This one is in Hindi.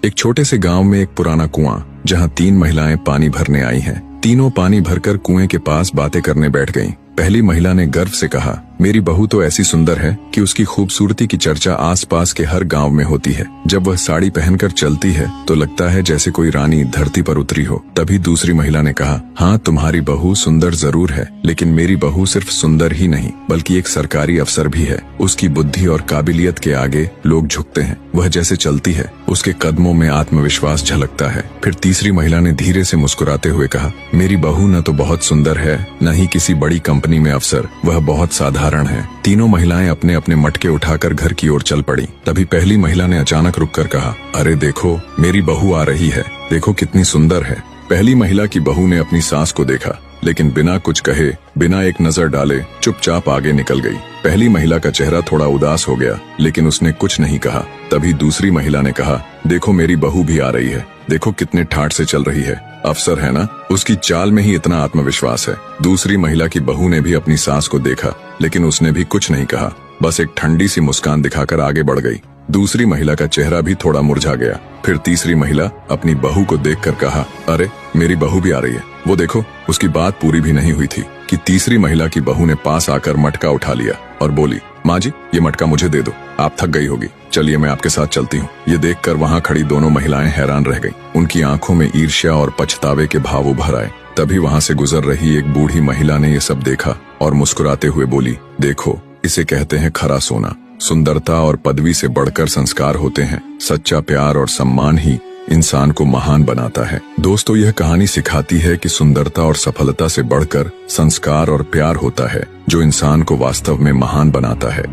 एक छोटे से गांव में एक पुराना कुआं, जहां 3 महिलाएं पानी भरने आई हैं। तीनों पानी भरकर कुएं के पास बातें करने बैठ गईं। पहली महिला ने गर्व से कहा, मेरी बहू तो ऐसी सुंदर है कि उसकी खूबसूरती की चर्चा आसपास के हर गांव में होती है। जब वह साड़ी पहनकर चलती है तो लगता है जैसे कोई रानी धरती पर उतरी हो। तभी दूसरी महिला ने कहा, हाँ तुम्हारी बहू सुंदर जरूर है, लेकिन मेरी बहू सिर्फ सुंदर ही नहीं बल्कि एक सरकारी अफसर भी है। उसकी बुद्धि और काबिलियत के आगे लोग झुकते हैं। वह जैसे चलती है उसके कदमों में आत्मविश्वास झलकता है। फिर तीसरी महिला ने धीरे से मुस्कुराते हुए कहा, मेरी बहू न तो बहुत सुंदर है न ही किसी बड़ी कंपनी में अफसर, वह बहुत साधारण है। तीनों महिलाएं अपने अपने मटके उठाकर घर की ओर चल पड़ी। तभी पहली महिला ने अचानक रुककर कहा, अरे देखो मेरी बहू आ रही है, देखो कितनी सुंदर है। पहली महिला की बहू ने अपनी सास को देखा, लेकिन बिना कुछ कहे, बिना एक नजर डाले चुपचाप आगे निकल गई। पहली महिला का चेहरा थोड़ा उदास हो गया, लेकिन उसने कुछ नहीं कहा। तभी दूसरी महिला ने कहा, देखो मेरी बहू भी आ रही है, देखो कितने ठाठ से चल रही है, अफसर है ना, उसकी चाल में ही इतना आत्मविश्वास है। दूसरी महिला की बहू ने भी अपनी सास को देखा, लेकिन उसने भी कुछ नहीं कहा, बस एक ठंडी सी मुस्कान दिखाकर आगे बढ़ गई। दूसरी महिला का चेहरा भी थोड़ा मुरझा गया। फिर तीसरी महिला अपनी बहू को देखकर कहा, अरे मेरी बहू भी आ रही है, वो देखो। उसकी बात पूरी भी नहीं हुई थी कि तीसरी महिला की बहू ने पास आकर मटका उठा लिया और बोली, माँ जी ये मटका मुझे दे दो, आप थक गई होगी, चलिए मैं आपके साथ चलती हूँ। ये देखकर वहाँ खड़ी दोनों महिलाएं हैरान रह गईं। उनकी आंखों में ईर्ष्या और पछतावे के भाव उभर आए। तभी वहाँ से गुजर रही एक बूढ़ी महिला ने ये सब देखा और मुस्कुराते हुए बोली, देखो इसे कहते हैं खरा सोना। सुंदरता और पदवी से बढ़कर संस्कार होते हैं। सच्चा प्यार और सम्मान ही इंसान को महान बनाता है। दोस्तों, यह कहानी सिखाती है कि सुंदरता और सफलता से बढ़कर संस्कार और प्यार होता है, जो इंसान को वास्तव में महान बनाता है।